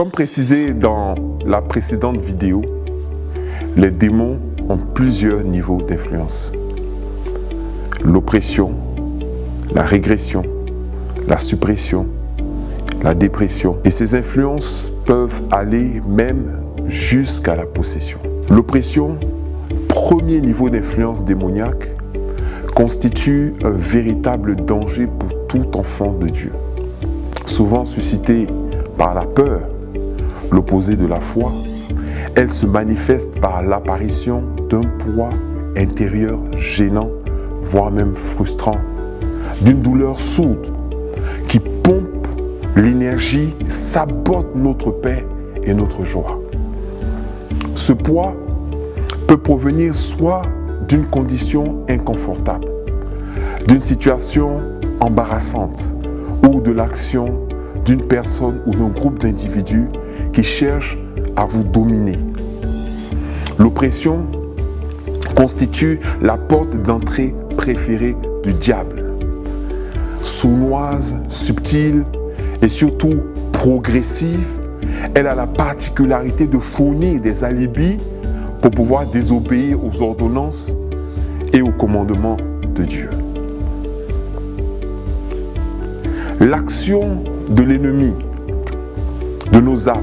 Comme précisé dans la précédente vidéo, les démons ont plusieurs niveaux d'influence. L'oppression, la régression, la suppression, la dépression. Et ces influences peuvent aller même jusqu'à la possession. L'oppression, premier niveau d'influence démoniaque, constitue un véritable danger pour tout enfant de Dieu. Souvent suscitée par la peur, l'opposé de la foi, elle se manifeste par l'apparition d'un poids intérieur gênant, voire même frustrant, d'une douleur sourde qui pompe l'énergie, sabote notre paix et notre joie. Ce poids peut provenir soit d'une condition inconfortable, d'une situation embarrassante ou de l'action d'une personne ou d'un groupe d'individus qui cherchent à vous dominer. L'oppression constitue la porte d'entrée préférée du diable. Sournoise, subtile et surtout progressive, elle a la particularité de fournir des alibis pour pouvoir désobéir aux ordonnances et aux commandements de Dieu. L'action de l'ennemi, de nos âmes,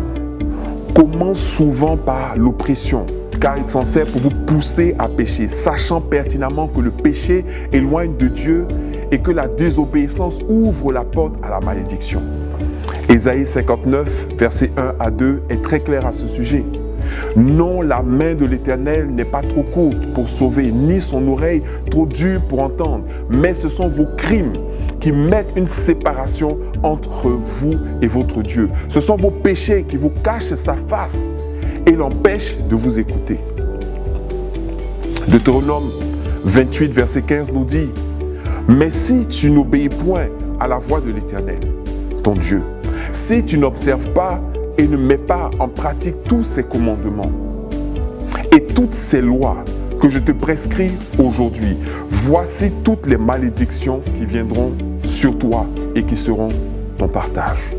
commence souvent par l'oppression, car il s'en sert pour vous pousser à pécher, sachant pertinemment que le péché éloigne de Dieu et que la désobéissance ouvre la porte à la malédiction. Ésaïe 59, versets 1 à 2 est très clair à ce sujet. Non, la main de l'Éternel n'est pas trop courte pour sauver, ni son oreille trop dure pour entendre, mais ce sont vos crimes qui mettent une séparation entre vous et votre Dieu. Ce sont vos péchés qui vous cachent sa face et l'empêchent de vous écouter. Deutéronome 28, verset 15 nous dit « Mais si tu n'obéis point à la voix de l'Éternel, ton Dieu, si tu n'observes pas et ne mets pas en pratique tous ses commandements et toutes ces lois que je te prescris aujourd'hui, voici toutes les malédictions qui viendront sur toi et qui seront ton partage. »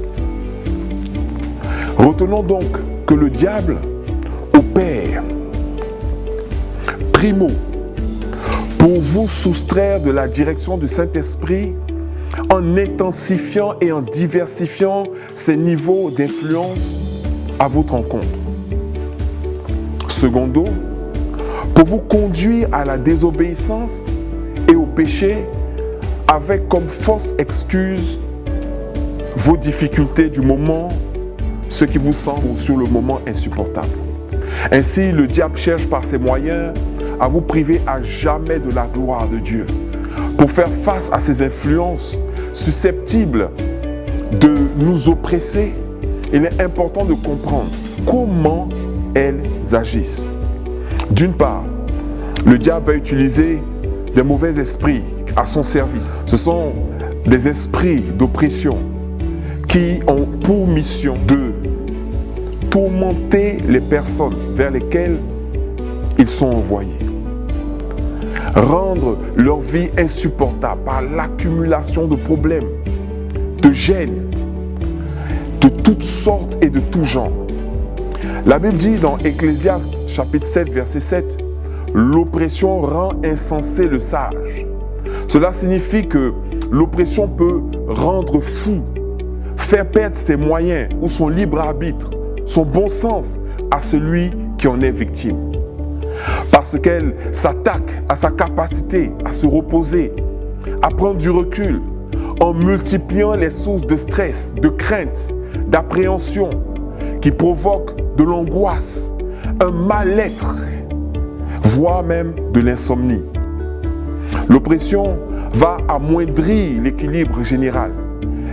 Retenons donc que le diable opère, primo, pour vous soustraire de la direction du Saint-Esprit en intensifiant et en diversifiant ses niveaux d'influence à votre encontre. Secondo, pour vous conduire à la désobéissance et au péché avec comme fausse excuse vos difficultés du moment, ce qui vous semble sur le moment insupportable. Ainsi, le diable cherche par ses moyens à vous priver à jamais de la gloire de Dieu. Pour faire face à ces influences susceptibles de nous oppresser, il est important de comprendre comment elles agissent. D'une part, le diable va utiliser des mauvais esprits à son service. Ce sont des esprits d'oppression qui ont pour mission de tourmenter les personnes vers lesquelles ils sont envoyés. Rendre leur vie insupportable par l'accumulation de problèmes, de gênes, de toutes sortes et de tout genre. La Bible dit dans Ecclésiaste chapitre 7, verset 7, « L'oppression rend insensé le sage ». Cela signifie que l'oppression peut rendre fou, faire perdre ses moyens ou son libre arbitre, son bon sens à celui qui en est victime. Parce qu'elle s'attaque à sa capacité à se reposer, à prendre du recul, en multipliant les sources de stress, de crainte, d'appréhension, qui provoquent de l'angoisse, un mal-être, voire même de l'insomnie. L'oppression va amoindrir l'équilibre général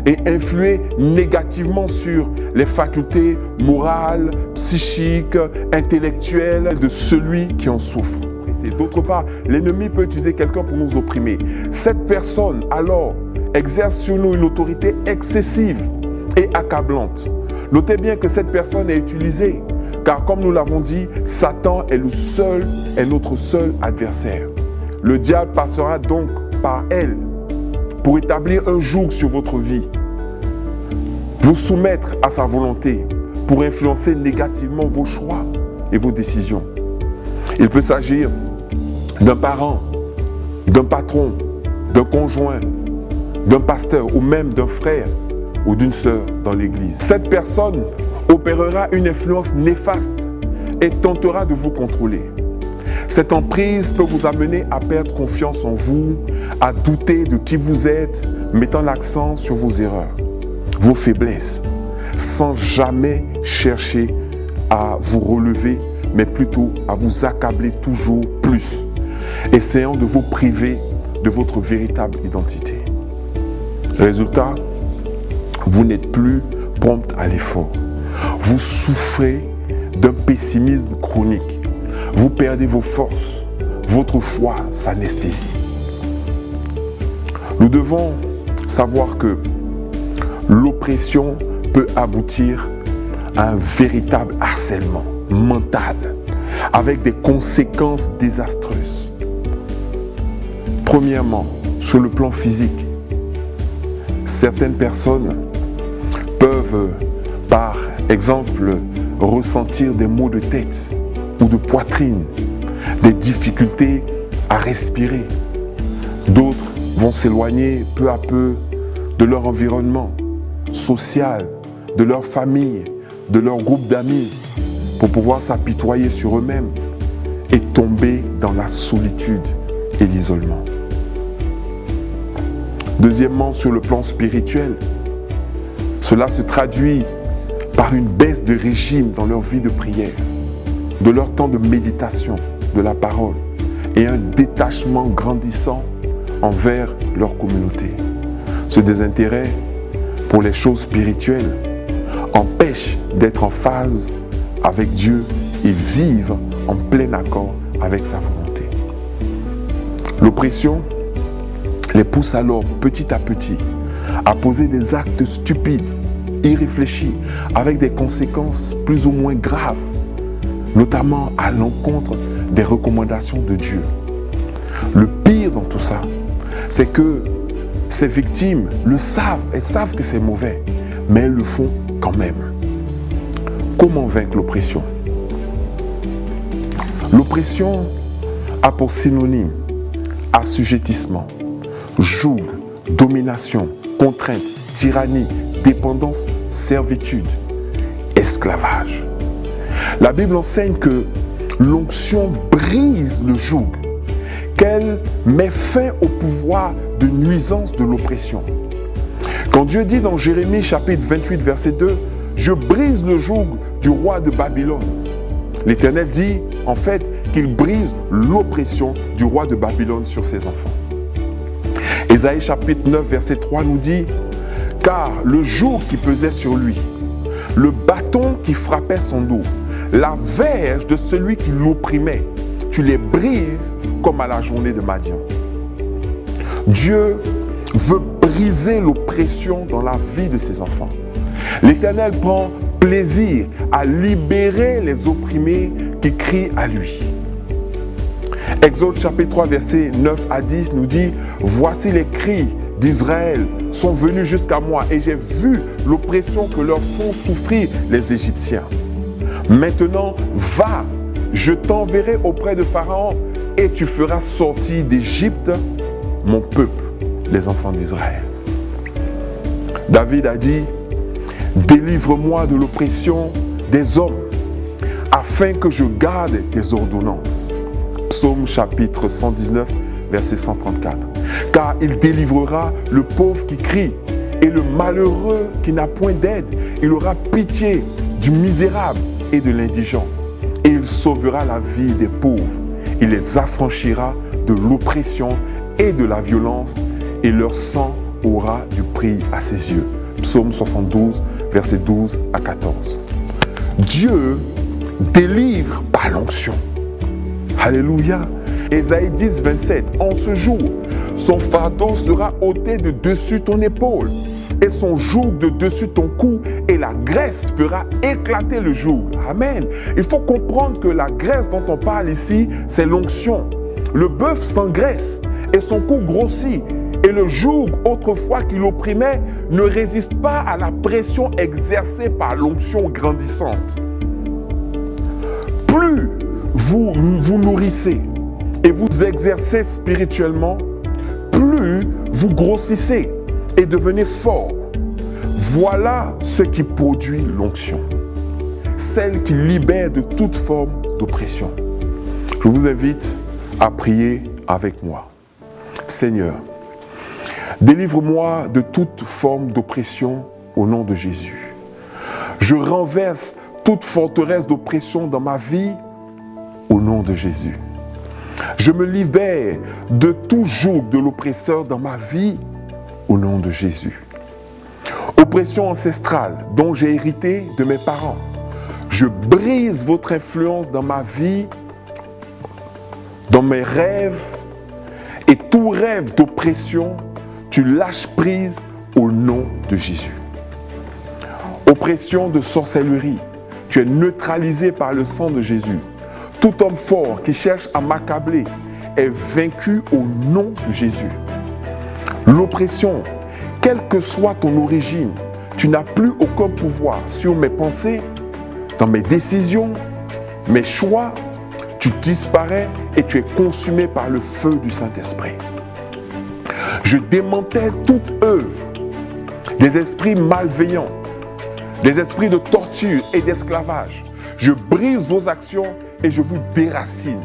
et influer négativement sur les facultés morales, psychiques, intellectuelles de celui qui en souffre. D'autre part, l'ennemi peut utiliser quelqu'un pour nous opprimer. Cette personne, alors, exerce sur nous une autorité excessive et accablante. Notez bien que cette personne est utilisée, car comme nous l'avons dit, Satan est notre seul adversaire. Le diable passera donc par elle pour établir un joug sur votre vie, vous soumettre à sa volonté, pour influencer négativement vos choix et vos décisions. Il peut s'agir d'un parent, d'un patron, d'un conjoint, d'un pasteur ou même d'un frère ou d'une sœur dans l'église. Cette personne opérera une influence néfaste et tentera de vous contrôler. Cette emprise peut vous amener à perdre confiance en vous, à douter de qui vous êtes, mettant l'accent sur vos erreurs, vos faiblesses, sans jamais chercher à vous relever, mais plutôt à vous accabler toujours plus, essayant de vous priver de votre véritable identité. Résultat, vous n'êtes plus prompt à l'effort. Vous souffrez d'un pessimisme chronique. Vous perdez vos forces. Votre foi s'anesthésie. Nous devons savoir que l'oppression peut aboutir à un véritable harcèlement mental avec des conséquences désastreuses. Premièrement, sur le plan physique, certaines personnes peuvent, par exemple, ressentir des maux de tête ou de poitrine, des difficultés à respirer. D'autres vont s'éloigner peu à peu de leur environnement social, de leur famille, de leur groupe d'amis, pour pouvoir s'apitoyer sur eux-mêmes et tomber dans la solitude et l'isolement. Deuxièmement, sur le plan spirituel, cela se traduit par une baisse de régime dans leur vie de prière, de leur temps de méditation, de la parole, et un détachement grandissant envers leur communauté. Ce désintérêt pour les choses spirituelles empêche d'être en phase avec Dieu et vivre en plein accord avec sa volonté. L'oppression les pousse alors petit à petit à poser des actes stupides, irréfléchis, avec des conséquences plus ou moins graves, notamment à l'encontre des recommandations de Dieu. Le pire dans tout ça, c'est que ces victimes le savent, elles savent que c'est mauvais, mais elles le font quand même. Comment vaincre l'oppression? L'oppression a pour synonyme assujettissement, joug, domination, contrainte, tyrannie, dépendance, servitude, esclavage. La Bible enseigne que l'onction brise le joug, qu'elle met fin au pouvoir de nuisance de l'oppression. Quand Dieu dit dans Jérémie chapitre 28 verset 2, « Je brise le joug du roi de Babylone », l'Éternel dit en fait qu'il brise l'oppression du roi de Babylone sur ses enfants. Ésaïe chapitre 9 verset 3 nous dit « Car le joug qui pesait sur lui, le bâton qui frappait son dos, la verge de celui qui l'opprimait, tu les brises comme à la journée de Madian. » Dieu veut briser l'oppression dans la vie de ses enfants. L'Éternel prend plaisir à libérer les opprimés qui crient à lui. Exode chapitre 3 versets 9 à 10 nous dit « Voici les cris d'Israël sont venus jusqu'à moi et j'ai vu l'oppression que leur font souffrir les Égyptiens. Maintenant, va, je t'enverrai auprès de Pharaon et tu feras sortir d'Égypte mon peuple, les enfants d'Israël. » David a dit « Délivre-moi de l'oppression des hommes, afin que je garde tes ordonnances. » Psaume chapitre 119, verset 134. « Car il délivrera le pauvre qui crie et le malheureux qui n'a point d'aide. Il aura pitié du misérable et de l'indigent. Et il sauvera la vie des pauvres. Il les affranchira de l'oppression et de la violence, et leur sang aura du prix à ses yeux. » Psaume 72, versets 12 à 14. Dieu délivre par l'onction. Alléluia. Ésaïe 10, 27. En ce jour, son fardeau sera ôté de dessus ton épaule et son joug de dessus ton cou, et la graisse fera éclater le joug. Amen. Il faut comprendre que la graisse dont on parle ici, c'est l'onction. Le bœuf s'engraisse et son cou grossit, Et le joug autrefois qui l'opprimait ne résiste pas à la pression exercée par l'onction grandissante. Plus vous vous nourrissez et vous exercez spirituellement, plus vous grossissez et devenez fort. Voilà ce qui produit l'onction, celle qui libère de toute forme d'oppression. Je vous invite à prier avec moi. Seigneur, délivre-moi de toute forme d'oppression au nom de Jésus. Je renverse toute forteresse d'oppression dans ma vie au nom de Jésus. Je me libère de tout joug de l'oppresseur dans ma vie au nom de Jésus. Oppression ancestrale dont j'ai hérité de mes parents. Je brise votre influence dans ma vie, dans mes rêves, et tout rêve d'oppression, tu lâches prise au nom de Jésus. Oppression de sorcellerie, tu es neutralisé par le sang de Jésus. Tout homme fort qui cherche à m'accabler est vaincu au nom de Jésus. L'oppression, quelle que soit ton origine, tu n'as plus aucun pouvoir sur mes pensées, dans mes décisions, mes choix. Tu disparais et tu es consumé par le feu du Saint-Esprit. Je démantèle toute œuvre des esprits malveillants, des esprits de torture et d'esclavage. Je brise vos actions et je vous déracine.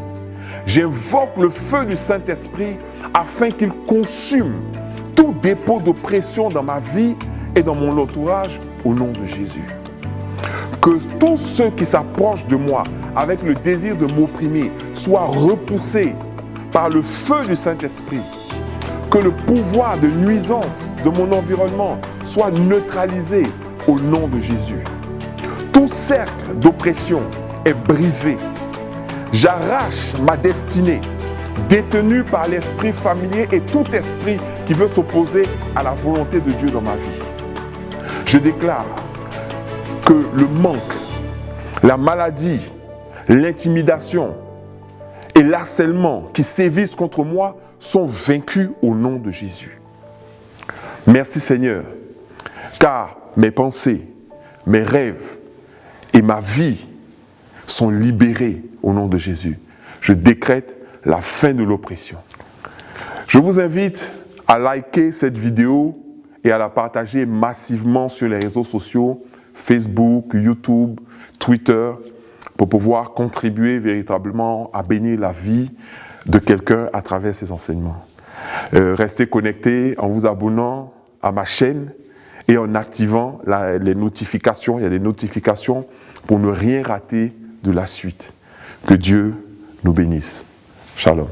J'invoque le feu du Saint-Esprit afin qu'il consume tout dépôt d'oppression dans ma vie et dans mon entourage au nom de Jésus. Que tous ceux qui s'approchent de moi avec le désir de m'opprimer soient repoussés par le feu du Saint-Esprit. Que le pouvoir de nuisance de mon environnement soit neutralisé au nom de Jésus. Tout cercle d'oppression est brisé. J'arrache ma destinée, détenue par l'esprit familier et tout esprit qui veut s'opposer à la volonté de Dieu dans ma vie. Je déclare que le manque, la maladie, l'intimidation et l'harcèlement qui sévissent contre moi sont vaincus au nom de Jésus. Merci Seigneur, car mes pensées, mes rêves et ma vie sont libérés au nom de Jésus. Je décrète la fin de l'oppression. Je vous invite à liker cette vidéo et à la partager massivement sur les réseaux sociaux, Facebook, YouTube, Twitter, pour pouvoir contribuer véritablement à bénir la vie de quelqu'un à travers ces enseignements. Restez connectés en vous abonnant à ma chaîne et en activant les notifications. Il y a des notifications pour ne rien rater de la suite. Que Dieu nous bénisse. Shalom.